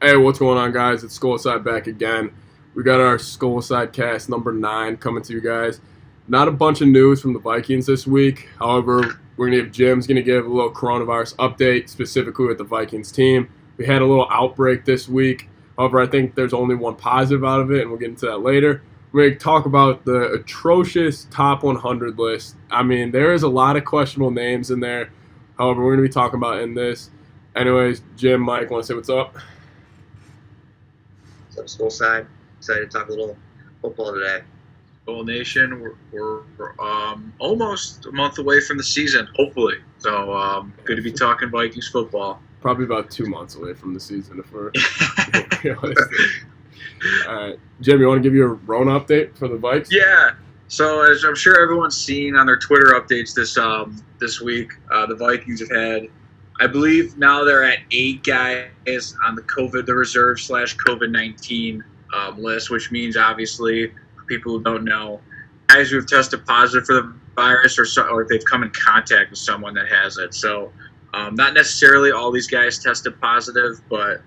Hey, what's going on, guys? It's Skolside back again. We got our Skolside cast number 9 coming to you guys. Not a bunch of news from the Vikings this week. However, we're going to have Jim's going to give a little coronavirus update, specifically with the Vikings team. We had a little outbreak this week. However, I think there's only one positive out of it, and we'll get into that later. We're going to talk about the atrocious top 100 list. I mean, there is a lot of questionable names in there. However, we're going to be talking about in this. Anyways, Jim, Mike, want to say what's up? Skolside. Excited to talk a little football today. Skol Nation, we're almost a month away from the season, hopefully. So good to be talking Vikings football. Probably about 2 months away from the season, if we're honest. All right, Jim, you want to give your Rona update for the Vikes? Yeah. So as I'm sure everyone's seen on their Twitter updates this week, the Vikings have had, I believe now they're at 8 guys on the reserve / COVID-19 list, which means obviously for people who don't know, guys who have tested positive for the virus or if they've come in contact with someone that has it. So not necessarily all these guys tested positive, but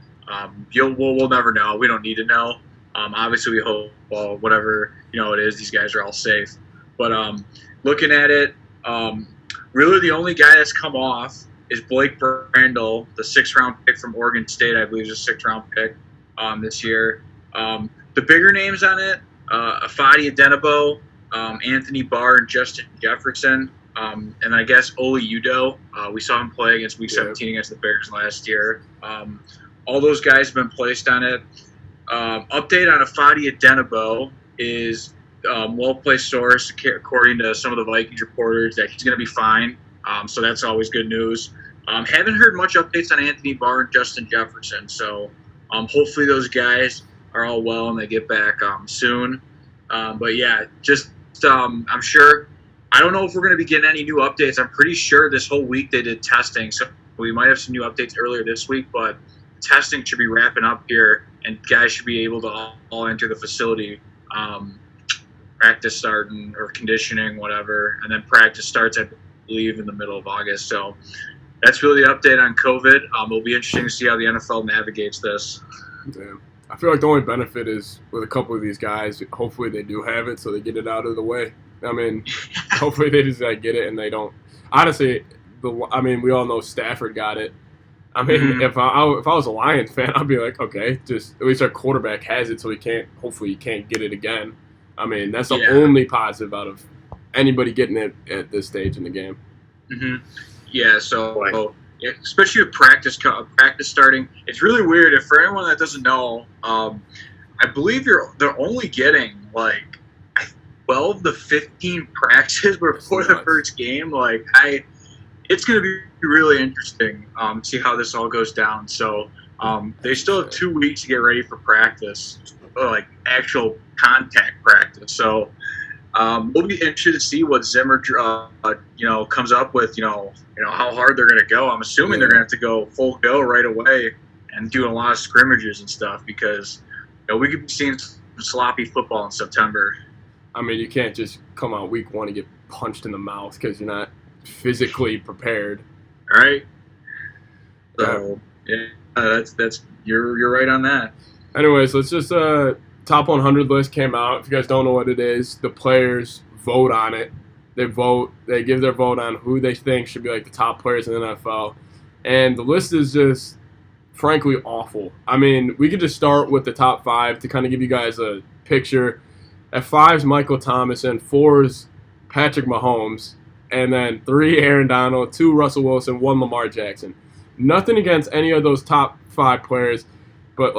we'll never know. We don't need to know. Obviously, we hope whatever it is, these guys are all safe. But looking at it, really the only guy that's come off is Blake Brandel, the 6th-round pick from Oregon State. I believe is a 6th-round pick this year. The bigger names on it, Afadi Adenabo, Anthony Barr, and Justin Jefferson, and I guess Oli Udoh. We saw him play against Week 17 against the Bears last year. All those guys have been placed on it. Update on Afadi Adenabo is well-placed source, according to some of the Vikings reporters, that he's going to be fine. So that's always good news. Haven't heard much updates on Anthony Barr and Justin Jefferson. So hopefully those guys are all well and they get back soon. But yeah, I'm sure. I don't know if we're going to be getting any new updates. I'm pretty sure this whole week they did testing. So we might have some new updates earlier this week. But testing should be wrapping up here and guys should be able to all enter the facility. Practice starting or conditioning, whatever. And then practice starts at leave in the middle of August. So that's really the update on COVID. It'll be interesting to see how the NFL navigates this. Damn. I feel like the only benefit is with a couple of these guys, hopefully they do have it so they get it out of the way. I mean, hopefully they just get it and they don't. Honestly, we all know Stafford got it. I mean, if I was a Lions fan, I'd be like, okay, just at least our quarterback has it, so hopefully he can't get it again. I mean, that's the only positive out of anybody getting it at this stage in the game. Mm-hmm. Yeah, so especially with practice starting, it's really weird. If for anyone that doesn't know, I believe they're only getting like 12 to 15 practices before the first game. It's going to be really interesting to see how this all goes down. So they still have 2 weeks to get ready for practice, like actual contact practice. So we'll be interested to see what Zimmer, comes up with. How hard they're going to go. I'm assuming they're going to have to go full go right away and doing a lot of scrimmages and stuff because we could be seeing some sloppy football in September. I mean, you can't just come out week 1 and get punched in the mouth because you're not physically prepared. All right. So that's you're right on that. Anyways, let's just top 100 list came out. If you guys don't know what it is, the players vote on it. They give their vote on who they think should be like the top players in the NFL. And the list is just frankly awful. I mean, we could just start with the top 5 to kind of give you guys a picture. At 5 is Michael Thomas, and 4 is Patrick Mahomes, and then 3 Aaron Donald, 2 Russell Wilson, 1 Lamar Jackson. Nothing against any of those top 5 players, but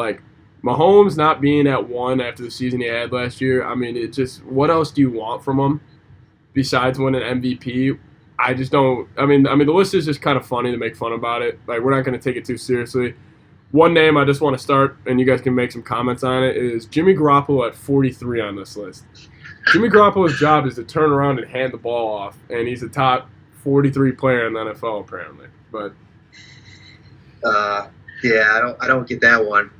Mahomes not being at 1 after the season he had last year, I mean, it just, what else do you want from him besides winning MVP? I just don't. I mean, the list is just kind of funny to make fun about it. We're not going to take it too seriously. One name I just want to start, and you guys can make some comments on it, is Jimmy Garoppolo at 43 on this list. Jimmy Garoppolo's job is to turn around and hand the ball off, and he's the top 43 player in the NFL apparently. But I don't get that one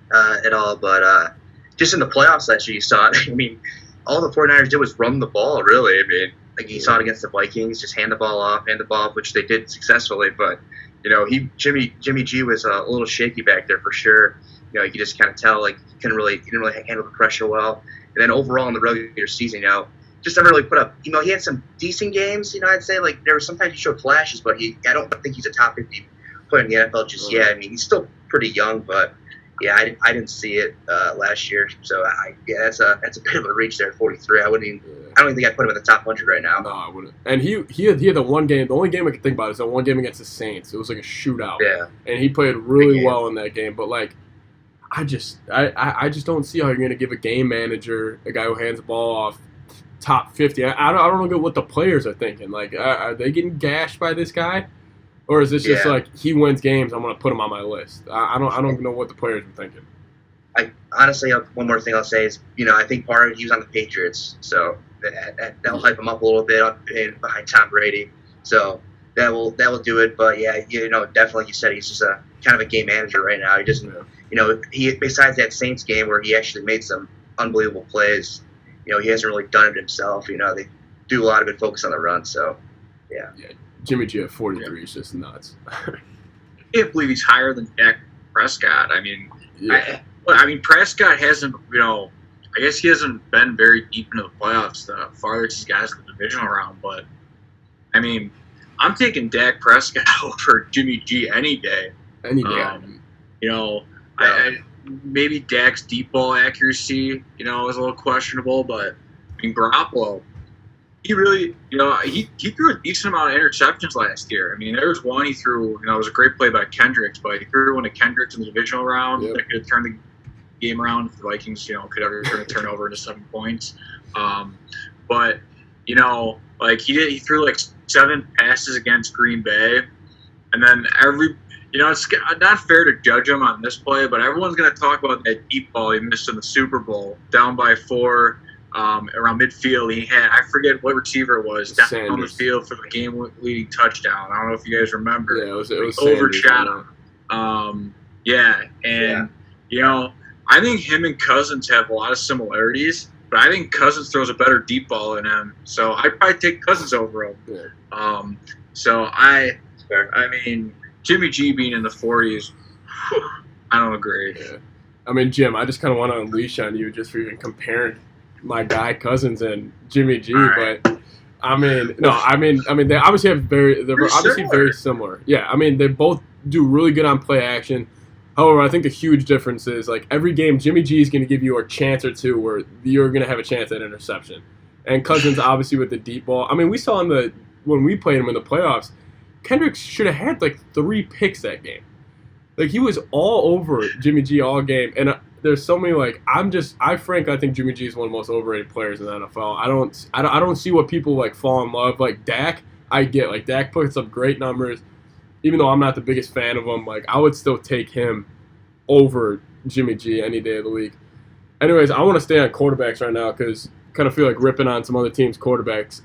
at all. But just in the playoffs last year, you saw it. I mean, all the 49ers did was run the ball, really. I mean, you saw it against the Vikings, just hand the ball off, which they did successfully. But Jimmy G was a little shaky back there for sure. You could just kind of tell he didn't really handle the pressure well. And then overall in the regular season, just never really put up. He had some decent games. I'd say there were sometimes he showed flashes, but I don't think he's a top 50 player in the NFL just yet. I mean, he's still pretty young, but yeah, I didn't see it last year. So that's a bit of a reach there at 43. I don't even think I'd put him in the top 100 right now. No, I wouldn't. And he had the one game. The only game I could think about is the one game against the Saints. It was like a shootout. Yeah. And he played really well in that game. But I just don't see how you're gonna give a game manager, a guy who hands the ball off, top 50. I don't know what the players are thinking. Are they getting gashed by this guy? Or is this just he wins games, I'm going to put him on my list? I don't know what the players are thinking. Honestly, one more thing I'll say is, I think part of it, he was on the Patriots, so that'll hype him up a little bit behind Tom Brady. So that will do it. But yeah, definitely, you said he's just a kind of a game manager right now. He just, he besides that Saints game where he actually made some unbelievable plays, he hasn't really done it himself. They do a lot of it focus on the run. So yeah. Jimmy G at 43 is just nuts. I can't believe he's higher than Dak Prescott. I mean, Prescott hasn't, I guess he hasn't been very deep into the playoffs the farthest he's got in the divisional round. But, I mean, I'm taking Dak Prescott over Jimmy G any day. Any day. Maybe Dak's deep ball accuracy, is a little questionable. But, I mean, Garoppolo, he really, he threw a decent amount of interceptions last year. I mean, there was one he threw, it was a great play by Kendricks, but he threw one to Kendricks in the divisional round that could have turned the game around if the Vikings, could ever turn a turnover into 7 points. But, he threw 7 passes against Green Bay, and then it's not fair to judge him on this play, but everyone's going to talk about that deep ball he missed in the Super Bowl, down by 4. Around midfield, he had, I forget what receiver it was, down on the field for the game-leading touchdown. I don't know if you guys remember. Yeah, it was overshot him. I think him and Cousins have a lot of similarities, but I think Cousins throws a better deep ball than him. So I'd probably take Cousins over him. Yeah. I mean, Jimmy G being in the 40s, I don't agree. Yeah. I mean, Jim, I just kind of want to unleash on you just for even comparing my guy Cousins and Jimmy G, right. But they obviously they're obviously very similar. Yeah, I mean they both do really good on play action. However, I think the huge difference is every game Jimmy G is going to give you a chance or two where you're going to have a chance at interception, and Cousins obviously with the deep ball. I mean, we saw when we played him in the playoffs, Kendricks should have had 3 picks that game. He was all over Jimmy G all game, and there's so many I frankly think Jimmy G is one of the most overrated players in the NFL. I don't see what people fall in love. Dak, I get Dak puts up great numbers, even though I'm not the biggest fan of him. I would still take him over Jimmy G any day of the week. Anyways, I want to stay on quarterbacks right now because kind of feel like ripping on some other teams' quarterbacks.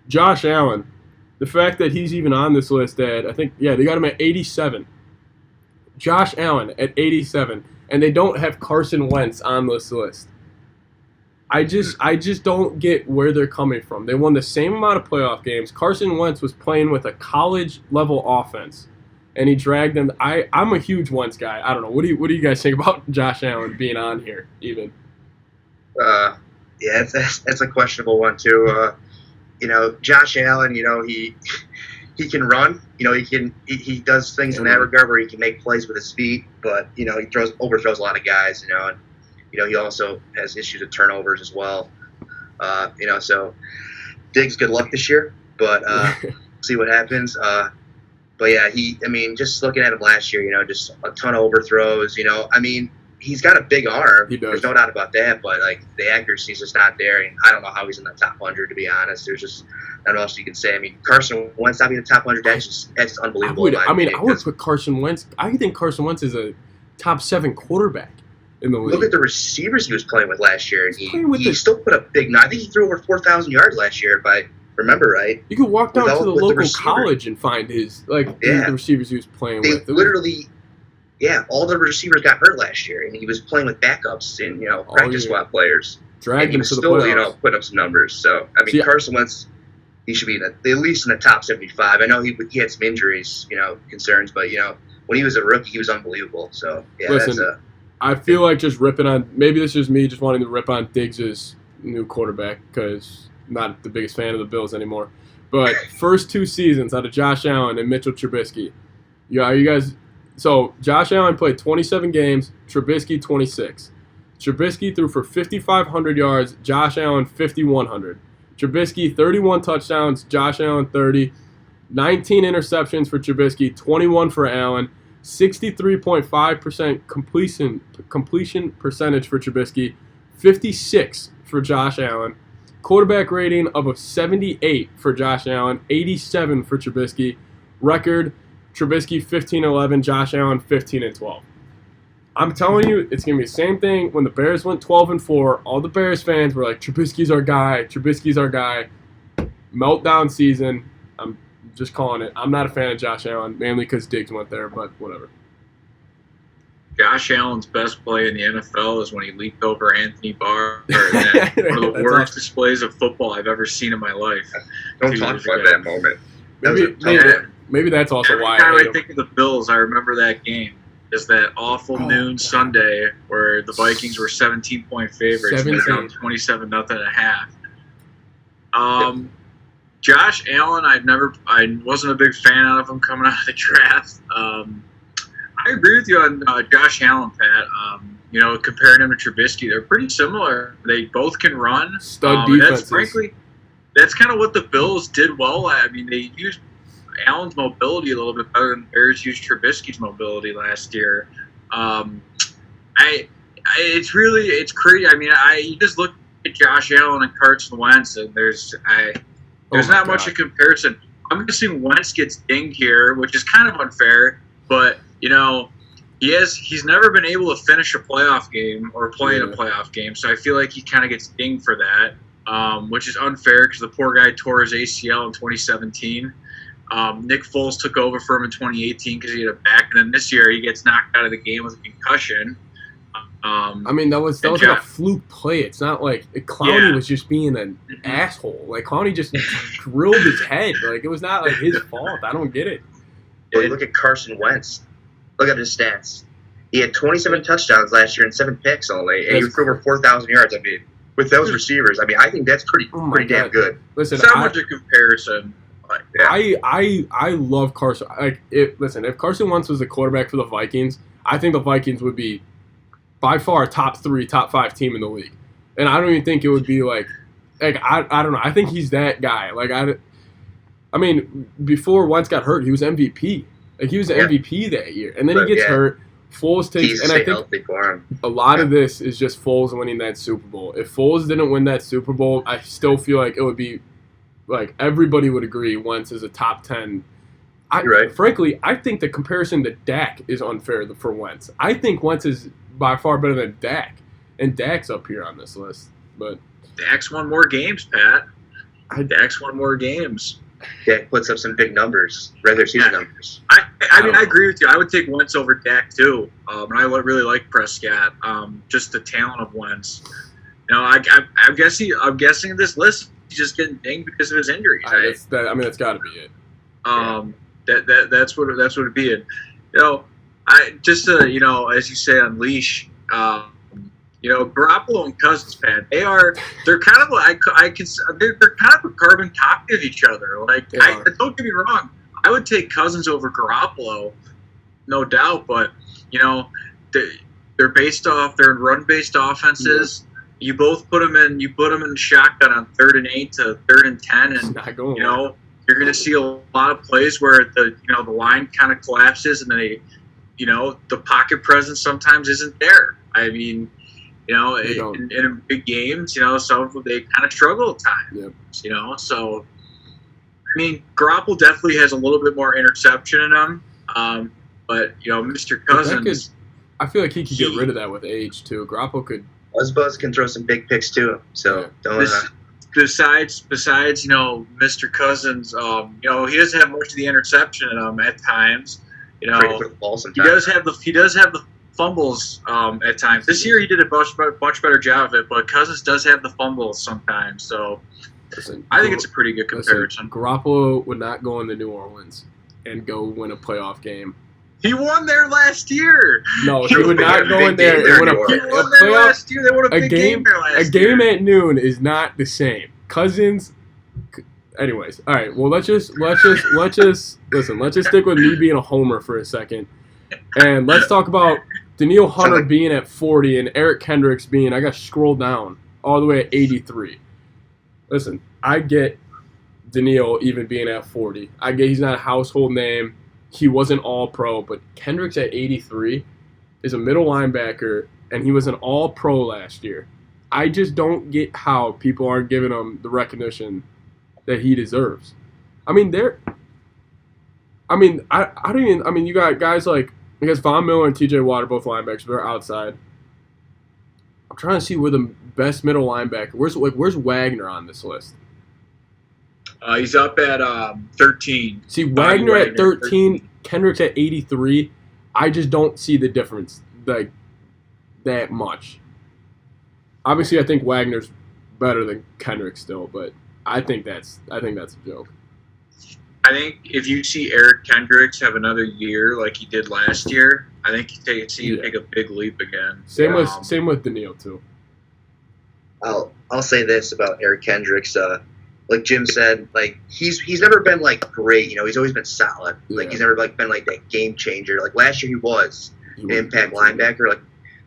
Josh Allen, the fact that he's even on this list at they got him at 87. Josh Allen at 87. And they don't have Carson Wentz on this list. I just don't get where they're coming from. They won the same amount of playoff games. Carson Wentz was playing with a college-level offense, and he dragged them. I'm a huge Wentz guy. I don't know. What do you guys think about Josh Allen being on here even? Yeah, that's a questionable one too. Josh Allen, he can run. He does things in that regard where he can make plays with his feet, but he overthrows a lot of guys. And he also has issues with turnovers as well. So Diggs, good luck this year, but see what happens. But yeah, just looking at him last year, just a ton of overthrows. He's got a big arm. There's no doubt about that, but the accuracy's just not there. And I don't know how he's in the top 100, to be honest. There's just not else you can say. I mean, Carson Wentz not being in the top 100, that's unbelievable. I would put Carson Wentz. I think Carson Wentz is a top 7 quarterback in the league. Look at the receivers he was playing with last year, and he still put up big. I think he threw over 4,000 yards last year, if I remember right. You could walk down to the local college and find the receivers he was playing with. Literally. Yeah, all the receivers got hurt last year, and he was playing with backups and practice squad players. Dragged him to the playoffs. Still, put up some numbers. So Carson Wentz, he should be at least in the top 75. I know he had some injuries, concerns, but when he was a rookie, he was unbelievable. So yeah, listen, I feel like just ripping on. Maybe this is just me just wanting to rip on Diggs' new quarterback because I'm not the biggest fan of the Bills anymore. But first 2 seasons out of Josh Allen and Mitchell Trubisky, are you guys? So Josh Allen played 27 games, Trubisky 26. Trubisky threw for 5,500 yards, Josh Allen 5,100. Trubisky 31 touchdowns, Josh Allen 30. 19 interceptions for Trubisky, 21 for Allen. 63.5% completion percentage for Trubisky, 56 for Josh Allen. Quarterback rating of a 78 for Josh Allen, 87 for Trubisky. Record, Trubisky 15-11, Josh Allen 15-12. I'm telling you, it's going to be the same thing when the Bears went 12-4. All the Bears fans were like, Trubisky's our guy, Trubisky's our guy. Meltdown season. I'm just calling it. I'm not a fan of Josh Allen, mainly because Diggs went there, but whatever. Josh Allen's best play in the NFL is when he leaped over Anthony Barr. One of the worst displays of football I've ever seen in my life. Don't talk about that moment. Maybe that's also Every why time I think of the Bills, I remember that game. Is that awful noon God. Sunday where the Vikings were 17-point favorites and they're down 27-0 at half. Josh Allen, I wasn't a big fan of him coming out of the draft. I agree with you on Josh Allen, Pat. Comparing him to Trubisky, they're pretty similar. They both can run. Stud defenses. Frankly, that's kind of what the Bills did well at. I mean, they used Allen's mobility a little bit better than the Bears used Trubisky's mobility last year. It's crazy. I mean, you just look at Josh Allen and Carson Wentz, and there's not much in comparison. I'm guessing Wentz gets dinged here, which is kind of unfair, but he's never been able to finish a playoff game or play in a playoff game, so I feel like he kind of gets dinged for that, which is unfair because the poor guy tore his ACL in 2017. Nick Foles took over for him in 2018 because he had a back, and then this year he gets knocked out of the game with a concussion. I mean, that was like a fluke play. It's not like Clowney was just being an asshole. Like, Clowney just drilled his head. Like, it was not like his fault. I don't get it. Well, look at Carson Wentz. Look at his stats. He had 27 touchdowns last year and 7 picks only, and he threw over 4,000 yards. I mean, with those receivers, I think that's pretty damn good. Listen, it's not much a comparison. Yeah. I love Carson. If Carson Wentz was the quarterback for the Vikings, I think the Vikings would be by far top 3, top 5 team in the league. And I don't even think it would be I don't know. I think he's that guy. I mean, before Wentz got hurt, he was MVP. Like, he was the MVP that year. And then he gets hurt. Foles takes, and I think a lot of this is just Foles winning that Super Bowl. If Foles didn't win that Super Bowl, I still feel like it would be everybody would agree Wentz is a top 10. Frankly, I think the comparison to Dak is unfair for Wentz. I think Wentz is by far better than Dak, and Dak's up here on this list. But Dak's won more games, Pat. Dak's won more games. Dak puts up some big numbers, regular season numbers. I mean, I agree with you. I would take Wentz over Dak too, and I really like Prescott. Just the talent of Wentz. I'm guessing this list he's just getting dinged because of his injuries. That's got to be it. That's what it'd be. And as you say, unleash. Garoppolo and Cousins, man, they're kind of they're kind of a carbon copy of each other. Don't get me wrong, I would take Cousins over Garoppolo, no doubt. But they're run-based offenses. Yeah. You both put them in shotgun on 3rd and 8 to 3rd and 10, and you're going to see a lot of plays where the line kind of collapses, and then the pocket presence sometimes isn't there. I mean, in big games, some of them, they kind of struggle at times. Yep. So I mean, Garoppolo definitely has a little bit more interception in him, but Mr. Cousins, I feel like he could get rid of that with age too. Garoppolo could. Buzz can throw some big picks too. So besides Mr. Cousins, he doesn't have much of the interception in him at times. He does have the fumbles at times. This year he did a much better job of it, but Cousins does have the fumbles sometimes. So Listen, I think it's a pretty good comparison. Garoppolo would not go into New Orleans and go win a playoff game. He won there last year. No, he would not go in there and win a playoff. Last year. They won a big game there last year. A game at noon is not the same. Cousins. Anyways, all right. Well, let's just listen. Let's just stick with me being a homer for a second, and let's talk about Danielle Hunter being at 40 and Eric Kendricks being. I got to scroll down all the way at 83. Listen, I get Danielle even being at 40. I get he's not a household name. He wasn't all-pro, but Kendricks at 83 is a middle linebacker, and he was an all-pro last year. I just don't get how people aren't giving him the recognition that he deserves. I mean, you got guys like, I guess Von Miller and TJ Watt are both linebackers. They're outside. I'm trying to see where the best middle linebacker. Where's Wagner on this list? He's up at 13. See, Wagner at 13, Kendricks at 83. I just don't see the difference like that much. Obviously, I think Wagner's better than Kendricks still, but I think that's a joke. I think if you see Eric Kendricks have another year like he did last year, I think you take a big leap again. Same with Danielle too. I'll say this about Eric Kendricks. Like Jim said, like he's never been like great. You know, he's always been solid. Like he's never like been like that game changer. Like last year, he was an impact linebacker. Like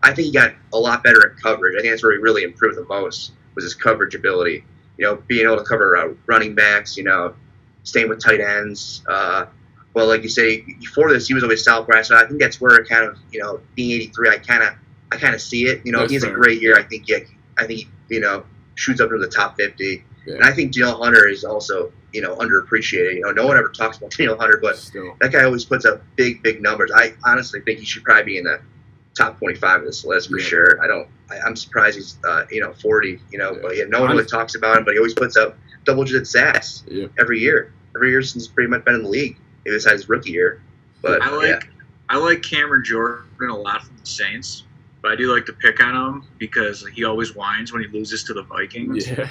I think he got a lot better in coverage. I think that's where he really improved the most was his coverage ability. You know, being able to cover running backs. You know, staying with tight ends. Well, like you say, before this, he was always solid. So I think that's where it kind of, you know, being 83, I kind of see it. You know, he has a great year. I think you know, shoots up to the top 50. Yeah. And I think Danielle Hunter is also, you know, underappreciated. You know, no one ever talks about Danielle Hunter, but that guy always puts up big numbers. I honestly think he should probably be in the top 25 of this list for sure. I'm surprised he's, 40, but yeah, no one really talks about him, but he always puts up double-digit stats every year since he's pretty much been in the league, besides his rookie year. But I like Cameron Jordan a lot from the Saints. But I do like to pick on him because he always whines when he loses to the Vikings. Yeah.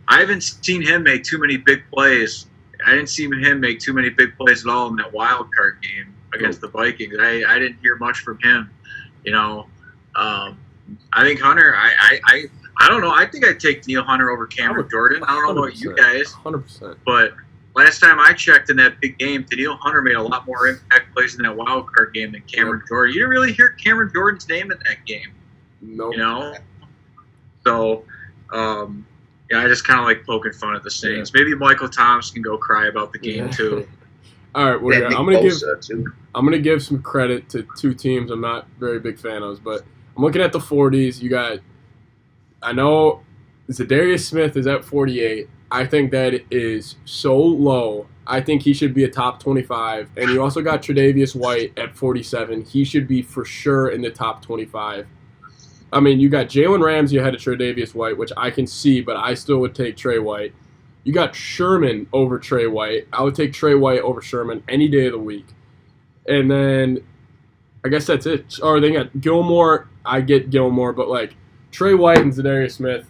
I haven't seen him make too many big plays. I didn't see him make too many big plays at all in that wild card game against the Vikings. I didn't hear much from him. You know, I think Hunter. I don't know. I think I'd take Danielle Hunter over Cameron Jordan. I don't know about you guys, 100%. But last time I checked in that big game, Danielle Hunter made a lot more impact plays in that wild card game than Cameron Jordan. You didn't really hear Cameron Jordan's name in that game. Nope. You know? So, I just kind of like poking fun at the Saints. Maybe Michael Thomas can go cry about the game, too. All right, well, I'm gonna give some credit to two teams I'm not very big fan of, but I'm looking at the 40s. You got, I know Zadarius Smith is at 48. I think that is so low. I think he should be a top 25. And you also got Tre'Davious White at 47. He should be for sure in the top 25. I mean, you got Jalen Ramsey ahead of Tre'Davious White, which I can see, but I still would take Trey White. You got Sherman over Trey White. I would take Trey White over Sherman any day of the week. And then I guess that's it. Or they got Gilmore. I get Gilmore, but like Trey White and Zadarius Smith.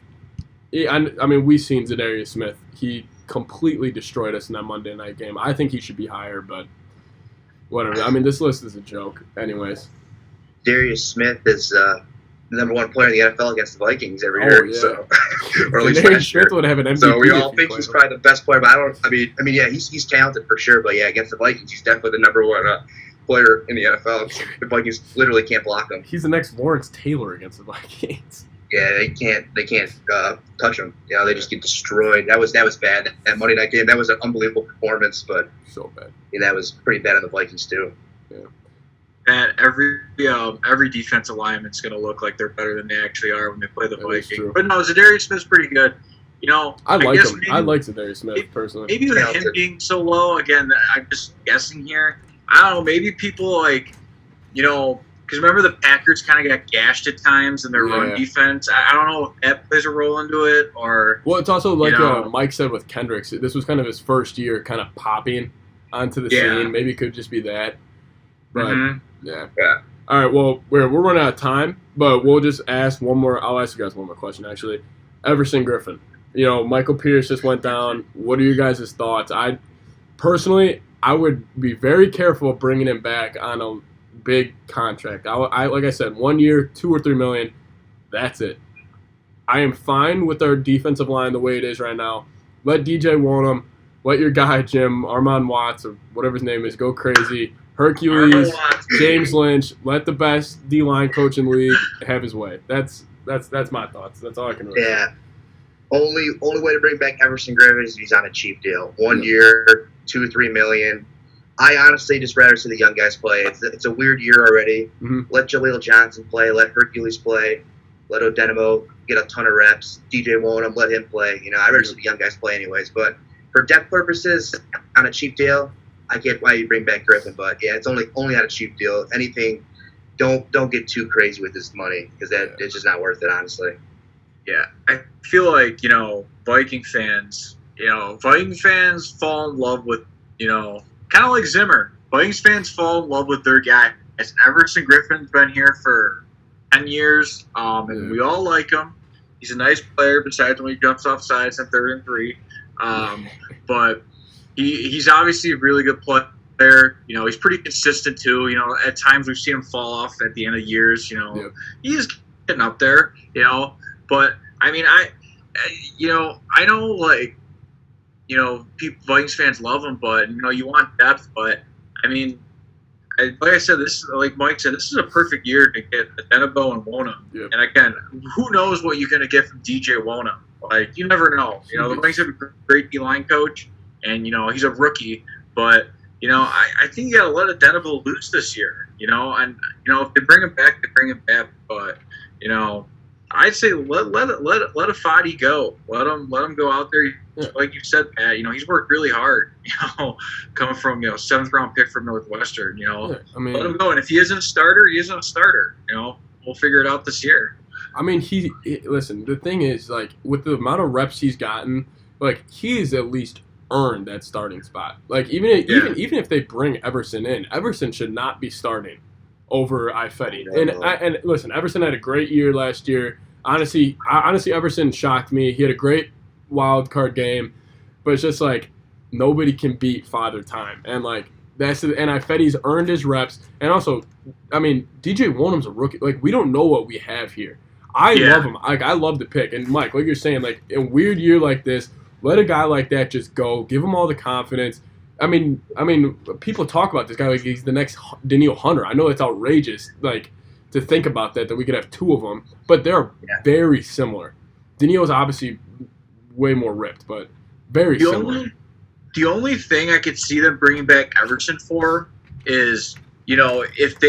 I mean, we've seen Zadarius Smith. He completely destroyed us in that Monday night game. I think he should be higher, but whatever. I mean, this list is a joke. Anyways. Darius Smith is the number one player in the NFL against the Vikings every year. Yeah. So, or at least Darius Smith would have an MVP. So we all think he's probably the best player, but he's talented for sure. But yeah, against the Vikings, he's definitely the number one player in the NFL. The Vikings literally can't block him. He's the next Lawrence Taylor against the Vikings. Yeah, they can't touch him. Yeah, they just get destroyed. That was bad. That Monday night game, that was an unbelievable performance, but so bad. Yeah, that was pretty bad on the Vikings too. Yeah. And every defensive lineman's going to look like they're better than they actually are when they play the Vikings. But no, Zadarius Smith's pretty good. You know, I like him. I like Zadarius Smith personally. Maybe with him being so low, again, I'm just guessing here. I don't know. Maybe people because remember the Packers kind of got gashed at times in their run defense. I don't know if that plays a role into it or. Well, it's also like Mike said with Kendricks. This was kind of his first year, kind of popping onto the scene. Maybe it could just be that. But yeah. All right. Well, we're running out of time, but we'll just ask one more. I'll ask you guys one more question actually. Everson Griffen. Michael Pierce just went down. What are you guys' thoughts? Personally, I would be very careful of bringing him back on a big contract. Like I said, 1 year, $2 or $3 million. That's it. I am fine with our defensive line the way it is right now. Let DJ Wonham, let your guy Jim Armand Watts or whatever his name is go crazy. Hercules, James Lynch, let the best D-line coach in the league have his way. That's my thoughts. That's all I can really say. Yeah. Only way to bring back Everson Griffen is if he's on a cheap deal. 1 year, $2-3 million. I honestly just rather see the young guys play. It's a weird year already. Mm-hmm. Let Jaleel Johnson play. Let Hercules play. Let Odenimo get a ton of reps. DJ Wonham, let him play. I'd rather see the young guys play anyways. But for depth purposes, on a cheap deal, I get why you bring back Griffen. But yeah, it's only on a cheap deal. Anything, don't get too crazy with this money because it's just not worth it, honestly. Yeah, I feel like Viking fans fall in love with kind of like Zimmer. Vikings fans fall in love with their guy. As Everson Griffin's been here for 10 years, and we all like him. He's a nice player, besides when he jumps off sides on 3rd and 3. But he's obviously a really good player. He's pretty consistent too. At times we've seen him fall off at the end of years. He's getting up there. But I mean, I know people, Vikings fans love him, but you want depth. But I mean, like I said, like Mike said, this is a perfect year to get Odenimo and Wonham. Yep. And again, who knows what you're going to get from DJ Wonham? Like, you never know. The Vikings have a great D-line coach, and he's a rookie. But I think you got to let Odenimo loose this year. And if they bring him back, they bring him back. But I'd say let a Fadi go. Let him go out there. Yeah. Like you said, Pat, he's worked really hard. Coming from 7th round pick from Northwestern. Let him go. And if he isn't a starter, he isn't a starter. We'll figure it out this year. I mean, listen. The thing is, like, with the amount of reps he's gotten, like, he's at least earned that starting spot. Like, even if they bring Everson in, Everson should not be starting over Ifedi. And listen, Everson had a great year last year. Honestly, Everson shocked me. He had a great wild card game, but it's just like nobody can beat Father Time. And like and Ifedi's earned his reps. And also, I mean, DJ Wonham's a rookie. Like, we don't know what we have here. I love him. Like, I love the pick. And Mike, like you're saying, like in a weird year like this, let a guy like that just go. Give him all the confidence. I mean, people talk about this guy like he's the next Daniil Hunter. I know it's outrageous, like, to think about that we could have two of them, but they're very similar. Daniil's obviously way more ripped, but very similar. The only thing I could see them bringing back Everson for is, if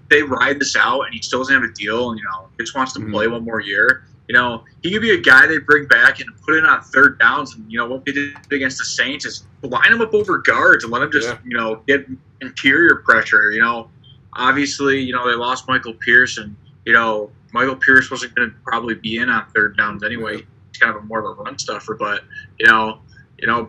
they ride this out and he still doesn't have a deal and, just wants to play one more year, he could be a guy they bring back and put in on 3rd downs. And, what they did against the Saints is line him up over guards and let him just, get interior pressure. Obviously, they lost Michael Pierce, and, Michael Pierce wasn't going to probably be in on 3rd downs anyway. He's kind of more of a run stuffer, but,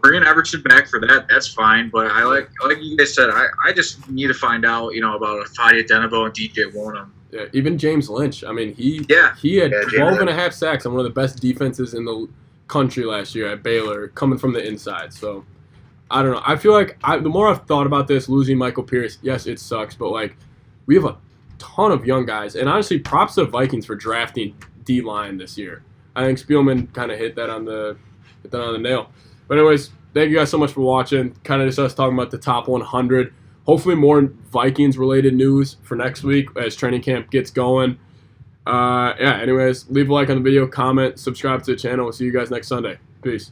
bringing Everson back for that, that's fine. But I like you guys said, I just need to find out, about Fadi Odenimo and DJ Wonham. Yeah, even James Lynch. I mean, he had 12 and a half sacks on one of the best defenses in the country last year at Baylor, coming from the inside. So, I don't know. I feel like the more I've thought about this, losing Michael Pierce, yes, it sucks, but like we have a ton of young guys, and honestly, props to the Vikings for drafting D-line this year. I think Spielman kind of hit that on the nail. But anyways, thank you guys so much for watching. Kind of just us talking about the top 100. Hopefully more Vikings-related news for next week as training camp gets going. Anyways, leave a like on the video, comment, subscribe to the channel. We'll see you guys next Sunday. Peace.